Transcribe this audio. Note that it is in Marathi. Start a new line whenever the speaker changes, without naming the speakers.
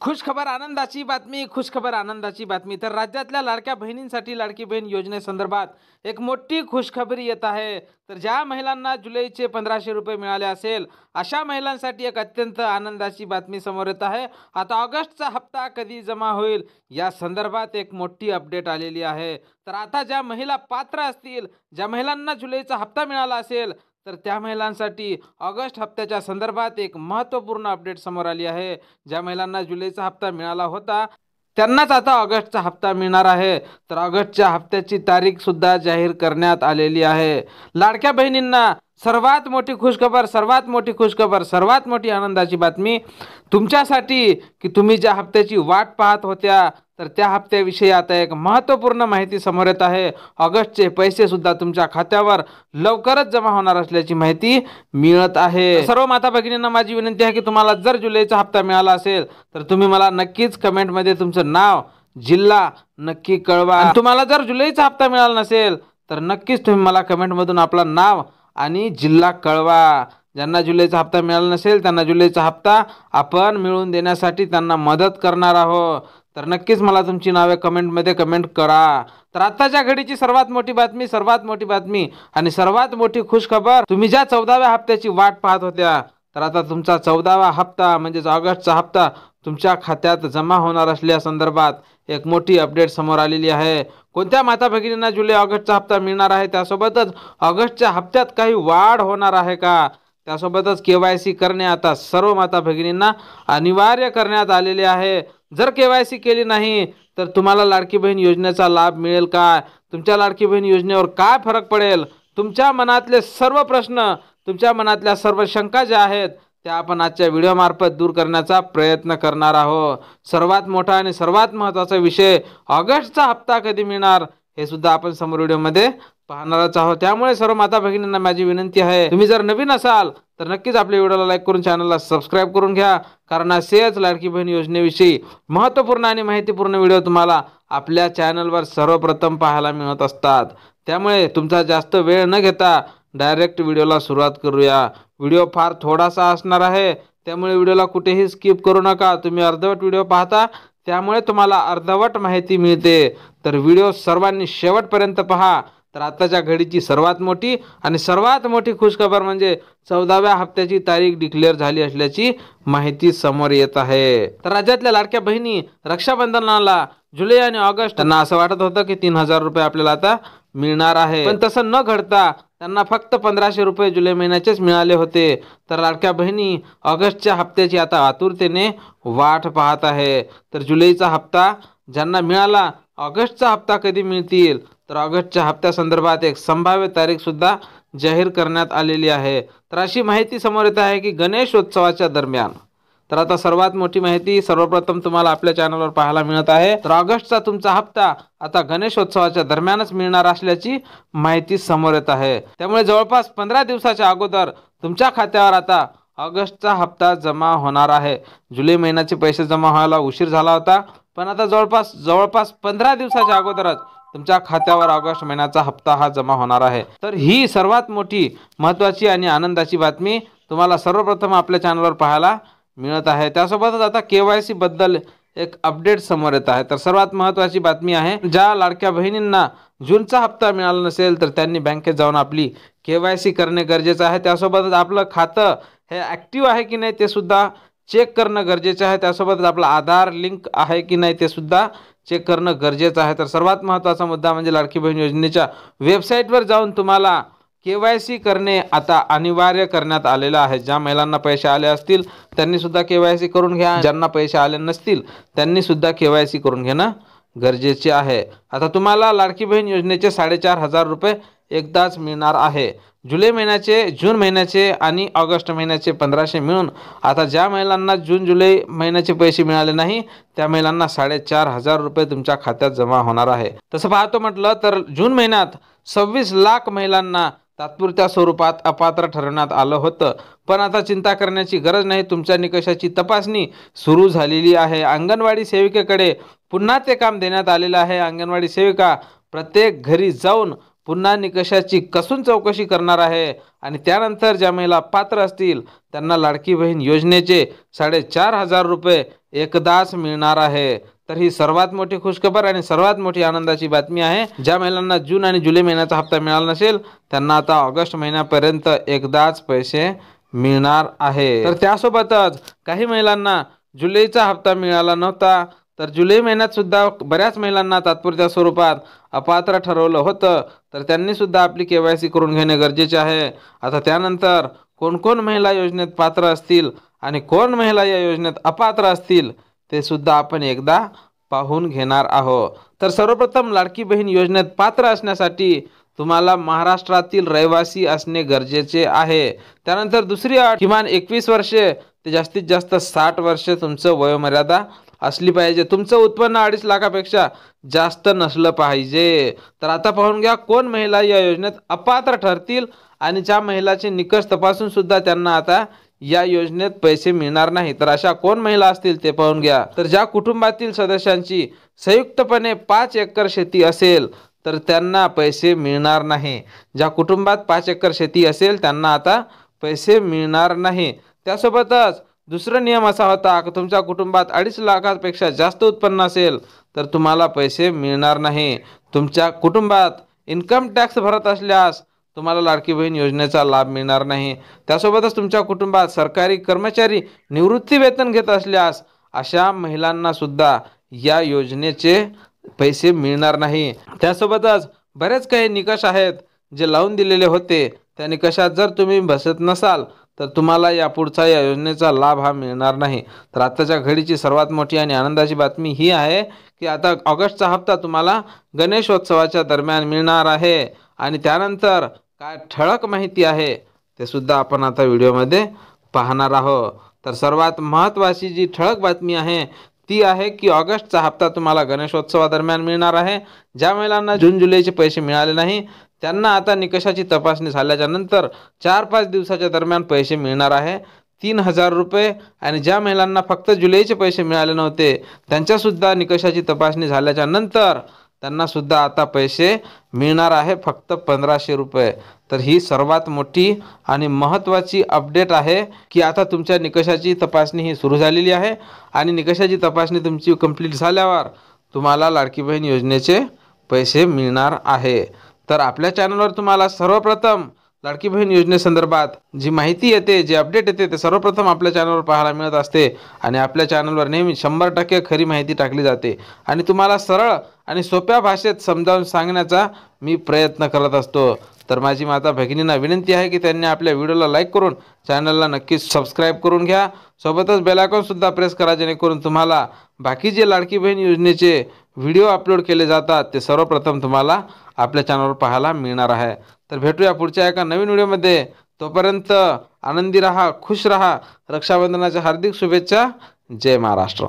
खुशखबर आनंदाची बातमी, खुशखबर आनंदाची बातमी. तर राज्यातल्या लाडक्या बहिणींसाठी लाडकी बहीण योजनेसंदर्भात एक मोठी खुशखबरी येत आहे. तर ज्या महिलांना जुलैचे 1500 रुपये मिळाले असेल अशा महिलांसाठी एक अत्यंत आनंदाची बातमी समोर येत आहे. आता ऑगस्टचा हप्ता कधी जमा होईल या संदर्भात एक मोठी अपडेट आलेली आहे. तर आता ज्या महिला पात्र असतील, ज्या महिलांना जुलैचा हप्ता मिळाला असेल, तर त्या महिलांसाठी ऑगस्ट हप्त्याच्या संदर्भात एक महत्त्वपूर्ण अपडेट समोर आली आहे. ज्या महिलांना जुलैचा हप्ता मिळाला होता त्यांनाच आता ऑगस्टचा हप्ता मिळणार आहे. तर ऑगस्टच्या हप्त्याची तारीख सुद्धा जाहीर करण्यात आलेली आहे. लाडक्या बहिणींना सर्वात मोठी खुशखबर, सर्वात मोठी खुशखबर, सर्वात मोठी आनंदाची बातमी तुमच्यासाठी की तुम्ही ज्या हप्त्याची वाट पाहत होत्या तर त्या हप्त्याविषयी आता एक महत्त्वपूर्ण माहिती समोर येत आहे. ऑगस्टचे पैसे सुद्धा तुमच्या खात्यावर लवकरच जमा होणार असल्याची माहिती मिळत आहे. सर्व माता भगिनींना माझी विनंती आहे की तुम्हाला जर जुलैचा हप्ता मिळाला असेल तर तुम्ही मला नक्कीच कमेंटमध्ये तुमचं नाव, जिल्हा नक्की कळवा. तुम्हाला जर जुलैचा हप्ता मिळाला नसेल तर नक्कीच तुम्ही मला कमेंटमधून आपलं नाव आणि जिल्हा कळवा. ज्यांना जुलैचा हप्ता मिळाला नसेल त्यांना जुलैचा हप्ता आपण मिळवून देण्यासाठी त्यांना मदत करणार आहोत. तर नक्कीच मला तुमची नावे कमेंटमध्ये कमेंट करा. तर आताच्या घडीची सर्वात मोठी बातमी, सर्वात मोठी बातमी आणि सर्वात मोठी खुशखबर, तुम्ही ज्या 14व्या हप्त्याची वाट पाहत होत्या तर आता तुमचा 14वा हप्ता म्हणजेच ऑगस्टचा हप्ता तुमच्या खात्यात जमा होणार असल्या संदर्भात एक मोठी अपडेट समोर आलेली आहे. कोणत्या माता भगिनींना जुलै ऑगस्टचा हप्ता मिळणार आहे, त्यासोबतच ऑगस्टच्या हप्त्यात काही वाढ होणार आहे का, त्यासोबतच KYC करणे आता सर्व माता भगिनींना अनिवार्य करण्यात आलेले आहे. जर KYC केली नाही तर तुम्हाला लाडकी बहीण योजनेचा लाभ मिळेल का, तुमच्या लाडकी बहीण योजनेवर काय फरक पडेल, तुमच्या मनातले सर्व प्रश्न, तुमच्या मनातल्या सर्व शंका ज्या आहेत त्या आपण आजच्या व्हिडिओमार्फत दूर करण्याचा प्रयत्न करणार आहोत. सर्वात मोठा आणि सर्वात महत्त्वाचा विषय ऑगस्टचा हप्ता कधी मिळणार हे सुद्धा आपण समोर व्हिडिओमध्ये पाहणारच आहोत. त्यामुळे सर्व माता भगिनींना माझी विनंती आहे, तुम्ही जर नवीन असाल तर नक्कीच आपल्या व्हिडिओला लाईक करून चॅनलला सबस्क्राईब करून घ्या. कारण असेच लाडकी बहीण योजनेविषयी महत्त्वपूर्ण आणि माहितीपूर्ण व्हिडिओ तुम्हाला आपल्या चॅनलवर सर्वप्रथम पाहायला मिळत असतात. त्यामुळे तुमचा जास्त वेळ न घेता डायरेक्ट व्हिडिओला सुरुवात करूया. व्हिडिओ फार थोडासा असणार आहे त्यामुळे व्हिडिओला कुठेही स्किप करू नका. तुम्ही अर्धवट व्हिडिओ पाहता त्यामुळे तुम्हाला अर्धवट माहिती मिळते. तर व्हिडिओ सर्वांनी शेवटपर्यंत पहा. तर आताच्या घडीची सर्वात मोठी आणि सर्वात मोठी खुशखबर म्हणजे 14व्या हप्त्याची तारीख डिक्लेअर झाली असल्याची माहिती समोर येत आहे. तर राज्यातल्या लाडक्या बहिणी रक्षाबंधनाला जुलै आणि ऑगस्ट त्यांना असं वाटत होतं की 3000 रुपये आपल्याला आता मिळणार आहे, पण तसं न घडता त्यांना फक्त 1500 रुपये जुलै महिन्याचेच मिळाले होते. तर लाडक्या बहिणी ऑगस्टच्या हप्त्याची आता आतुरतेने वाट पाहत आहे. तर जुलैचा हप्ता ज्यांना मिळाला, ऑगस्टचा हप्ता कधी मिळतील तर ऑगस्टच्या हप्त्यासंदर्भात एक संभाव्य तारीख सुद्धा जाहीर करण्यात आलेली आहे. तर अशी माहिती समोर येत आहे की गणेशोत्सवाच्या दरम्यान. तर आता सर्वात मोठी माहिती सर्वप्रथम तुम्हाला आपल्या चॅनलवर पाहायला मिळत आहे. तर ऑगस्टचा तुमचा हप्ता आता गणेशोत्सवाच्या दरम्यानच मिळणार असल्याची माहिती समोर येत आहे. त्यामुळे जवळपास 15 दिवसाच्या अगोदर तुमच्या खात्यावर आता ऑगस्टचा हप्ता जमा होणार आहे. जुलै महिन्याचे पैसे जमा व्हायला उशीर झाला होता, पण आता जवळपास 15 दिवसाच्या अगोदरच तुमच्या खात्यावर ऑगस्ट महिन्याचा हप्ता हा जमा होणार आहे. तर ही सर्वात मोठी, महत्त्वाची आणि आनंदाची बातमी तुम्हाला सर्वप्रथम आपल्या चॅनलवर पाहायला मिळत आहे. त्यासोबतच आता KYC बद्दल एक अपडेट समोर येत आहे. तर सर्वात महत्त्वाची बातमी आहे, ज्या लाडक्या बहिणींना जूनचा हप्ता मिळाला नसेल तर त्यांनी बँकेत जाऊन आपली KYC करणे गरजेचं आहे. त्यासोबतच आपलं खातं हे ॲक्टिव्ह आहे की नाही ते सुद्धा चेक करणं गरजेचं आहे. त्यासोबतच आपला आधार लिंक आहे की नाही ते सुद्धा चेक करणं गरजेचं आहे. तर सर्वात महत्त्वाचा मुद्दा म्हणजे लाडकी बहीण योजनेच्या वेबसाईटवर जाऊन तुम्हाला KYC करणे आता अनिवार्य करण्यात आलेलं आहे. ज्या महिलांना पैसे आले असतील त्यांनी सुद्धा KYC करून घ्या, ज्यांना पैसे आले नसतील त्यांनी सुद्धा KYC करून घेणं गरजेचे आहे. आता तुम्हाला लाडकी बहीण योजनेचे 4500 रुपये एकदाच मिळणार आहे. जुलै महिन्याचे, जून महिन्याचे आणि ऑगस्ट महिन्याचे 1500 मिळून आता ज्या महिलांना जून जुलै महिन्याचे पैसे मिळाले नाही त्या महिलांना 4500 रुपये तुमच्या खात्यात जमा होणार आहे. तसं पाहतो म्हटलं तर जून महिन्यात 26 लाख महिलांना तात्पुरत्या स्वरूपात अपात्र ठरवण्यात आलं होतं, पण आता चिंता करण्याची गरज नाही. तुमच्या निकषाची तपासणी सुरू झालेली आहे. अंगणवाडी सेविकेकडे पुन्हा ते काम देण्यात आलेलं आहे. अंगणवाडी सेविका प्रत्येक घरी जाऊन पुन्हा निकषाची कसून चौकशी करणार आहे आणि त्यानंतर ज्या महिला पात्र असतील त्यांना लाडकी बहीण योजनेचे 4,500 रुपये एकदाच मिळणार आहे. तर ही सर्वात मोठी खुशखबर आणि सर्वात मोठी आनंदाची बातमी आहे. ज्या महिलांना जून आणि जुलै महिन्याचा हप्ता मिळाला नसेल त्यांना आता ऑगस्ट महिन्यापर्यंत एकदाच पैसे मिळणार आहे. तर त्यासोबतच काही महिलांना जुलैचा हप्ता मिळाला नव्हता, तर जुलै महिन्यात सुद्धा बऱ्याच महिलांना तात्पुरत्या स्वरूपात अपात्र ठरवलं होतं, तर त्यांनी सुद्धा आपली KYC करून घेणे गरजेचे आहे. आता त्यानंतर कोण महिला योजनेत पात्र असतील आणि कोण महिला या योजनेत अपात्र असतील ते सुद्धा आपण एकदा पाहून घेणार आहोत. तर सर्वप्रथम लाडकी बहीण योजनेत पात्र असण्यासाठी तुम्हाला महाराष्ट्रातील रहिवासी असणे गरजेचे आहे. त्यानंतर दुसरी अट, किमान 21 वर्षे ते जास्तीत जास्त 60 वर्षे तुमचं वयोमर्यादा असली पाहिजे. तुमचं उत्पन्न 2.5 लाखापेक्षा जास्त नसलं पाहिजे. तर आता पाहून घ्या कोण महिला या योजनेत अपात्र ठरतील आणि ज्या महिलाचे निकष तपासून सुद्धा त्यांना आता या योजनेत पैसे मिळणार नाही. तर अशा कोण महिला असतील ते पाहून घ्या. तर ज्या कुटुंबातील सदस्यांची संयुक्तपणे 5 एकर शेती असेल तर त्यांना पैसे मिळणार नाही. ज्या कुटुंबात 5 एकर शेती असेल त्यांना आता पैसे मिळणार नाही. त्यासोबतच दुसरा नियम असा होता की तुमच्या कुटुंबात 2.5 लाखापेक्षा जास्त उत्पन्न असेल तर तुम्हाला पैसे मिळणार नाही. तुमच्या कुटुंबात इन्कम टॅक्स भरत असल्यास तुम्हाला लाडकी बहीण योजनेचा लाभ मिळणार नाही. त्यासोबतच तुमच्या कुटुंबात सरकारी कर्मचारी निवृत्ती वेतन घेत असल्यास अशा महिलांना सुद्धा या योजनेचे पैसे मिळणार नाही. त्यासोबतच बरेच काही निकष आहेत जे लावून दिलेले होते, त्या निकषात जर तुम्ही बसत नसाल तर तुम्हाला यापुढचा या योजनेचा लाभ हा मिळणार नाही. तर आताच्या घडीची सर्वात मोठी आणि आनंदाची बातमी ही आहे की आता ऑगस्टचा हप्ता तुम्हाला गणेशोत्सवाच्या दरम्यान मिळणार आहे. आणि त्यानंतर काय ठळक माहिती आहे ते सुद्धा आपण आता व्हिडिओमध्ये पाहणार आहोत. तर सर्वात महत्त्वाची जी ठळक बातमी आहे ती आहे की ऑगस्टचा हप्ता तुम्हाला गणेशोत्सवादरम्यान मिळणार आहे. ज्या महिलांना जून जुलैचे पैसे मिळाले नाही त्यांना आता निकषाची तपासणी झाल्याच्या नंतर 4-5 दिवसाच्या दरम्यान पैसे मिळणार आहे 3,000 रुपये. आणि ज्या महिलांना फक्त जुलैचे पैसे मिळाले नव्हते त्यांच्यासुद्धा निकषाची तपासणी झाल्याच्या नंतर त्यांना सुद्धा आता पैसे मिळणार आहे फक्त 1,500 रुपये. तर ही सर्वात मोठी आणि महत्त्वाची अपडेट आहे की आता तुमच्या निकषाची तपासणी ही सुरू झालेली आहे आणि निकषाची तपासणी तुमची कंप्लीट झाल्यावर तुम्हाला लाडकी बहीण योजनेचे पैसे मिळणार आहे. तर आपल्या चॅनलवर तुम्हाला सर्वप्रथम लाडकी बहीण योजनेसंदर्भात जी माहिती येते, जे अपडेट येते ते सर्वप्रथम आपल्या चॅनलवर पाहायला मिळत असते. आणि आपल्या चॅनलवर नेहमी 100% खरी माहिती टाकली जाते आणि तुम्हाला सरळ आणि सोप्या भाषेत समजावून सांगण्याचा मी प्रयत्न करत असतो. तर माझी माता भगिनींना विनंती आहे की त्यांनी आपल्या व्हिडिओला लाईक करून चॅनलला नक्कीच सबस्क्राईब करून घ्या. सोबतच बेल आयकॉनसुद्धा प्रेस करा जेणेकरून तुम्हाला बाकी जे लाडकी बहीण योजनेचे व्हिडिओ अपलोड केले जातात ते सर्वप्रथम तुम्हाला आपल्या चॅनलवर पाहायला मिळणार आहे. तर भेटूया पुढच्या एका नवीन व्हिडिओमध्ये. तोपर्यंत आनंदी रहा, खुश रहा. रक्षाबंधनाच्या हार्दिक शुभेच्छा. जय महाराष्ट्र.